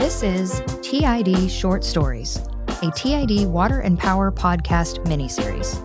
This is TID Short Stories, a TID Water and Power Podcast miniseries.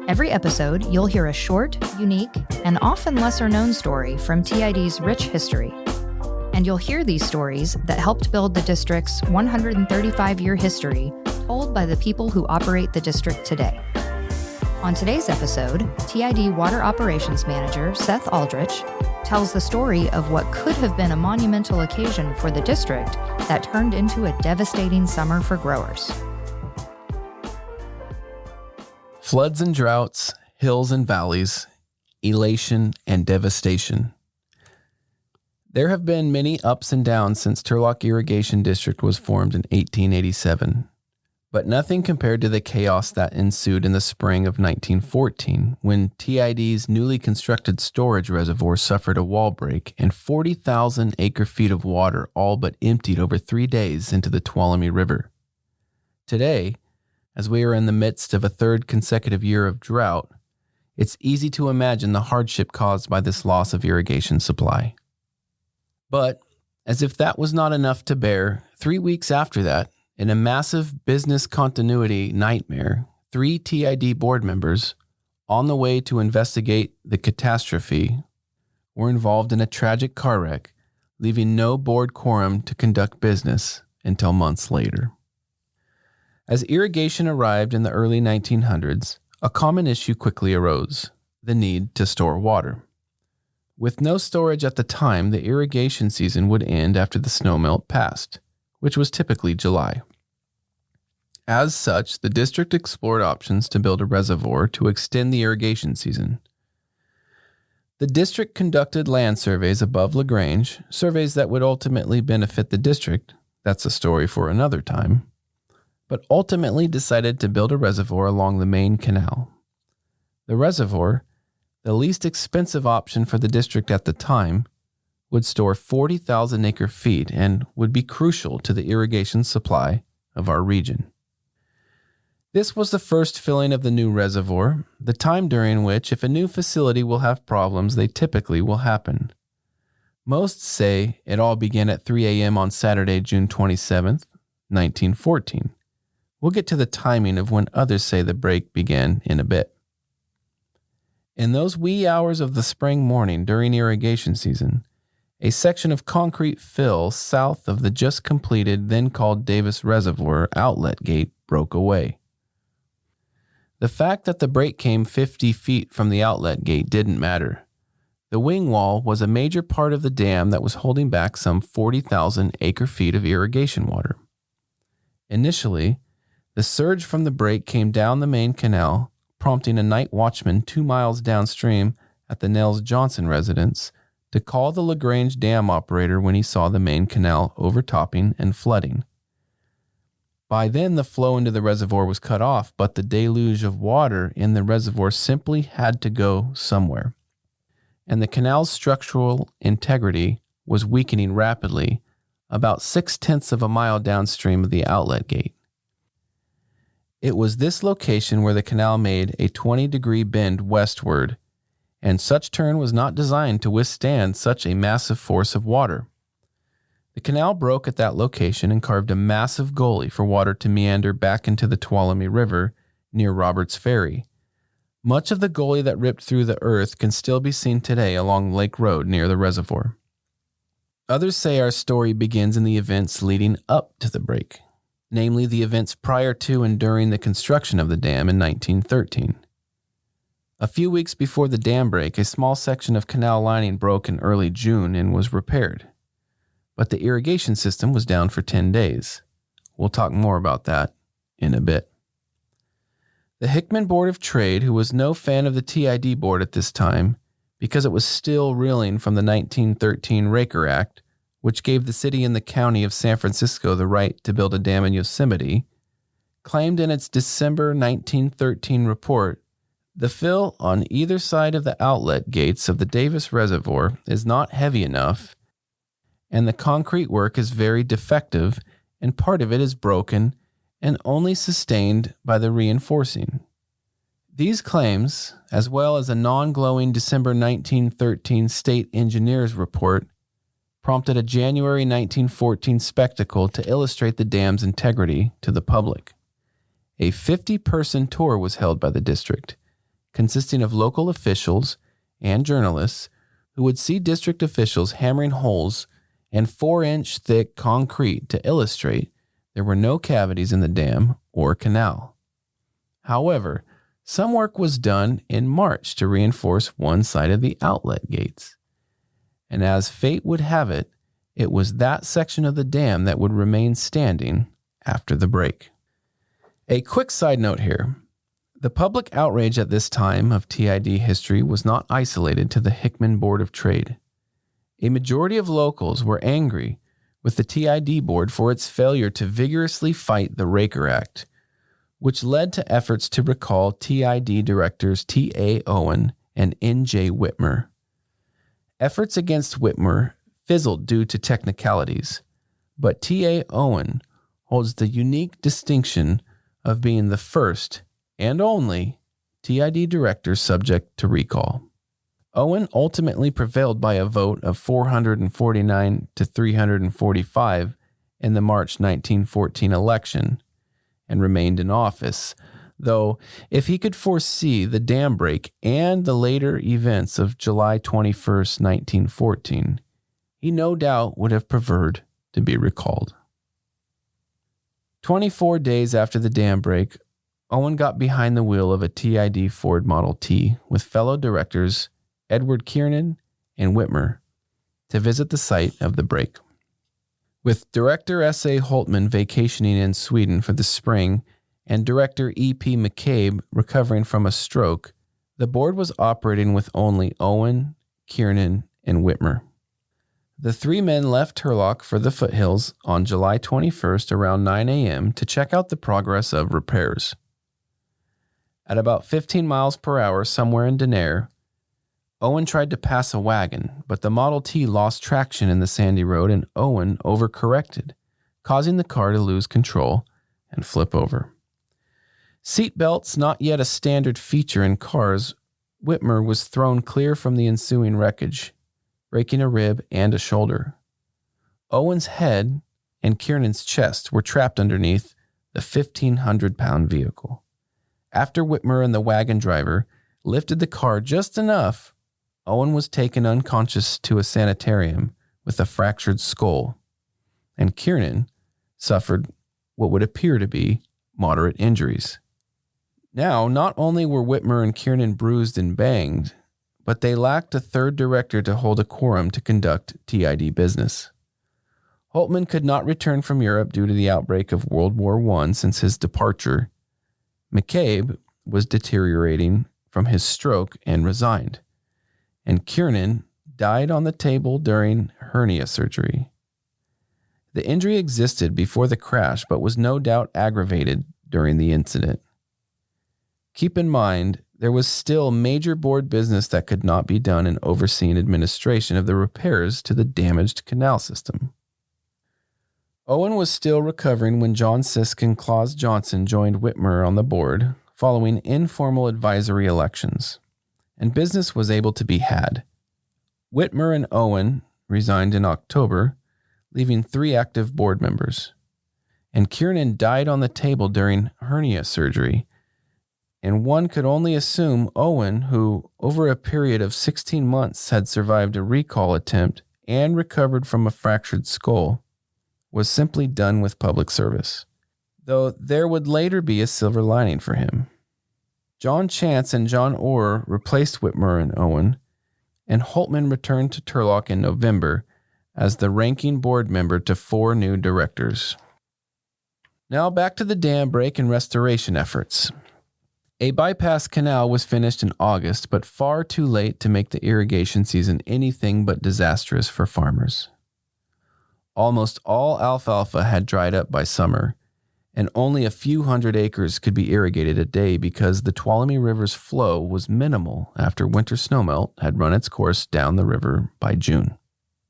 Every episode, you'll hear a short, unique, and often lesser-known story from TID's rich history. And you'll hear these stories that helped build the district's 135-year history, told by the people who operate the district today. On today's episode, TID Water Operations Manager Seth Aldrich tells the story of what could have been a monumental occasion for the district that turned into a devastating summer for growers. Floods and droughts, hills and valleys, elation and devastation. There have been many ups and downs since Turlock Irrigation District was formed in 1887, but nothing compared to the chaos that ensued in the spring of 1914 when TID's newly constructed storage reservoir suffered a wall break and 40,000 acre-feet of water all but emptied over 3 days into the Tuolumne River. Today, as we are in the midst of a third consecutive year of drought, it's easy to imagine the hardship caused by this loss of irrigation supply. But, as if that was not enough to bear, 3 weeks after that, in a massive business continuity nightmare, 3 TID board members, on the way to investigate the catastrophe, were involved in a tragic car wreck, leaving no board quorum to conduct business until months later. As irrigation arrived in the early 1900s, a common issue quickly arose: the need to store water. With no storage at the time, the irrigation season would end after the snowmelt passed, which was typically July. As such, the district explored options to build a reservoir to extend the irrigation season. The district conducted land surveys above LaGrange, surveys that would ultimately benefit the district, that's a story for another time, but ultimately decided to build a reservoir along the main canal. The reservoir, the least expensive option for the district at the time, would store 40,000 acre-feet and would be crucial to the irrigation supply of our region. This was the first filling of the new reservoir, the time during which, if a new facility will have problems, they typically will happen. Most say it all began at 3 a.m. on Saturday, June 27th, 1914. We'll get to the timing of when others say the break began in a bit. In those wee hours of the spring morning during irrigation season, a section of concrete fill south of the just completed, then called Davis Reservoir outlet gate broke away. The fact that the break came 50 feet from the outlet gate didn't matter. The wing wall was a major part of the dam that was holding back some 40,000 acre-feet of irrigation water. Initially, the surge from the break came down the main canal, prompting a night watchman 2 miles downstream at the Nels Johnson residence to call the LaGrange dam operator when he saw the main canal overtopping and flooding. By then, the flow into the reservoir was cut off, but the deluge of water in the reservoir simply had to go somewhere. And the canal's structural integrity was weakening rapidly, about 0.6 of a mile downstream of the outlet gate. It was this location where the canal made a 20-degree bend westward, and such turn was not designed to withstand such a massive force of water. The canal broke at that location and carved a massive gully for water to meander back into the Tuolumne River near Roberts Ferry. Much of the gully that ripped through the earth can still be seen today along Lake Road near the reservoir. Others say our story begins in the events leading up to the break, namely the events prior to and during the construction of the dam in 1913. A few weeks before the dam break, a small section of canal lining broke in early June and was repaired. But the irrigation system was down for 10 days. We'll talk more about that in a bit. The Hickman Board of Trade, who was no fan of the TID board at this time because it was still reeling from the 1913 Raker Act, which gave the city and the county of San Francisco the right to build a dam in Yosemite, claimed in its December 1913 report, the fill on either side of the outlet gates of the Davis Reservoir is not heavy enough, and the concrete work is very defective, and part of it is broken and only sustained by the reinforcing. These claims, as well as a non-glowing December 1913 state engineer's report, prompted a January 1914 spectacle to illustrate the dam's integrity to the public. A 50-person tour was held by the district, consisting of local officials and journalists who would see district officials hammering holes and 4-inch thick concrete to illustrate there were no cavities in the dam or canal. However, some work was done in March to reinforce one side of the outlet gates. And as fate would have it, it was that section of the dam that would remain standing after the break. A quick side note here. The public outrage at this time of TID history was not isolated to the Hickman Board of Trade. A majority of locals were angry with the TID board for its failure to vigorously fight the Raker Act, which led to efforts to recall TID directors T.A. Owen and N.J. Whitmer. Efforts against Whitmer fizzled due to technicalities, but T.A. Owen holds the unique distinction of being the first and only TID director subject to recall. Owen ultimately prevailed by a vote of 449 to 345 in the March 1914 election and remained in office, though if he could foresee the dam break and the later events of July 21st, 1914, he no doubt would have preferred to be recalled. 24 days after the dam break, Owen got behind the wheel of a TID Ford Model T with fellow directors Edward Kiernan and Whitmer to visit the site of the break. With Director S.A. Holtman vacationing in Sweden for the spring and Director E.P. McCabe recovering from a stroke, the board was operating with only Owen, Kiernan, and Whitmer. The three men left Turlock for the foothills on July 21st around 9 a.m. to check out the progress of repairs. At about 15 miles per hour somewhere in Denair, Owen tried to pass a wagon, but the Model T lost traction in the sandy road and Owen overcorrected, causing the car to lose control and flip over. Seat belts not yet a standard feature in cars, Whitmer was thrown clear from the ensuing wreckage, breaking a rib and a shoulder. Owen's head and Kiernan's chest were trapped underneath the 1,500-pound vehicle. After Whitmer and the wagon driver lifted the car just enough, Owen was taken unconscious to a sanitarium with a fractured skull, and Kiernan suffered what would appear to be moderate injuries. Now, not only were Whitmer and Kiernan bruised and banged, but they lacked a third director to hold a quorum to conduct TID business. Holtman could not return from Europe due to the outbreak of World War I since his departure. McCabe was deteriorating from his stroke and resigned, and Kiernan died on the table during hernia surgery. The injury existed before the crash, but was no doubt aggravated during the incident. Keep in mind, there was still major board business that could not be done in overseeing administration of the repairs to the damaged canal system. Owen was still recovering when John Sisk and Claus Johnson joined Whitmer on the board following informal advisory elections, and business was able to be had. Whitmer and Owen resigned in October, leaving 3 active board members, and Kiernan died on the table during hernia surgery, and one could only assume Owen, who over a period of 16 months had survived a recall attempt and recovered from a fractured skull, was simply done with public service, though there would later be a silver lining for him. John Chance and John Orr replaced Whitmer and Owen, and Holtman returned to Turlock in November as the ranking board member to 4 new directors. Now back to the dam break and restoration efforts. A bypass canal was finished in August, but far too late to make the irrigation season anything but disastrous for farmers. Almost all alfalfa had dried up by summer, and only a few hundred acres could be irrigated a day because the Tuolumne River's flow was minimal after winter snowmelt had run its course down the river by June.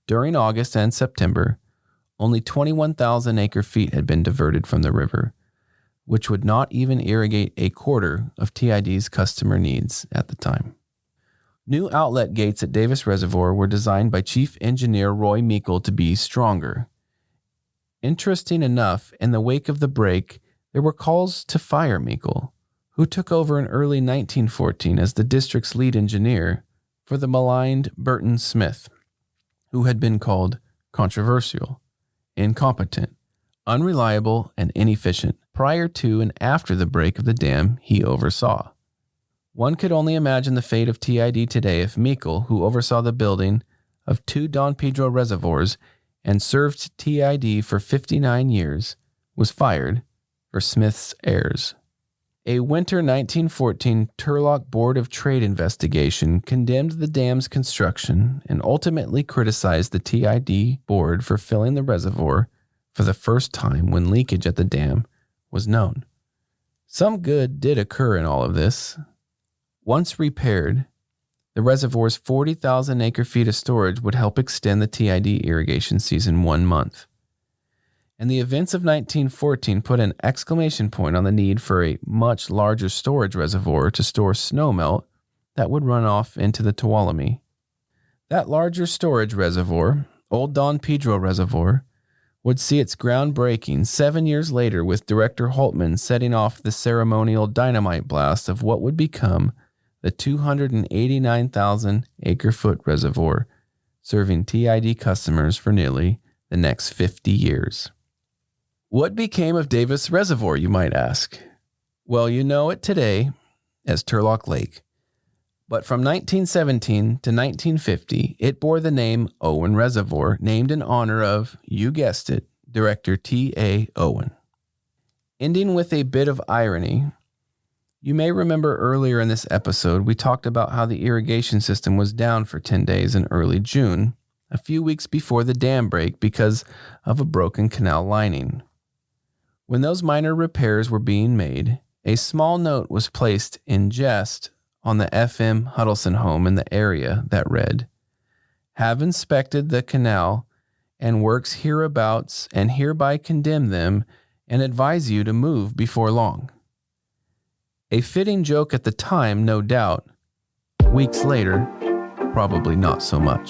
During August and September, only 21,000 acre-feet had been diverted from the river, which would not even irrigate a quarter of TID's customer needs at the time. New outlet gates at Davis Reservoir were designed by Chief Engineer Roy Meikle to be stronger. Interesting enough, in the wake of the break, there were calls to fire Meikle, who took over in early 1914 as the district's lead engineer for the maligned Burton Smith, who had been called controversial, incompetent, unreliable, and inefficient prior to and after the break of the dam he oversaw. One could only imagine the fate of TID today if Meikle, who oversaw the building of 2 Don Pedro reservoirs and served TID for 59 years, was fired for Smith's errors. A winter 1914 Turlock Board of Trade investigation condemned the dam's construction and ultimately criticized the TID board for filling the reservoir for the first time when leakage at the dam was known. Some good did occur in all of this. Once repaired, the reservoir's 40,000 acre-feet of storage would help extend the TID irrigation season 1 month. And the events of 1914 put an exclamation point on the need for a much larger storage reservoir to store snowmelt that would run off into the Tuolumne. That larger storage reservoir, Old Don Pedro Reservoir, would see its groundbreaking 7 years later with Director Holtman setting off the ceremonial dynamite blast of what would become the 289,000 acre-foot reservoir, serving TID customers for nearly the next 50 years. What became of Davis Reservoir, you might ask? Well, you know it today as Turlock Lake. But from 1917 to 1950, it bore the name Owen Reservoir, named in honor of, you guessed it, Director T.A. Owen. Ending with a bit of irony, you may remember earlier in this episode we talked about how the irrigation system was down for 10 days in early June, a few weeks before the dam break because of a broken canal lining. When those minor repairs were being made, a small note was placed in jest on the F.M. Huddleston home in the area that read, "Have inspected the canal and works hereabouts and hereby condemn them and advise you to move before long." A fitting joke at the time, no doubt. Weeks later, probably not so much.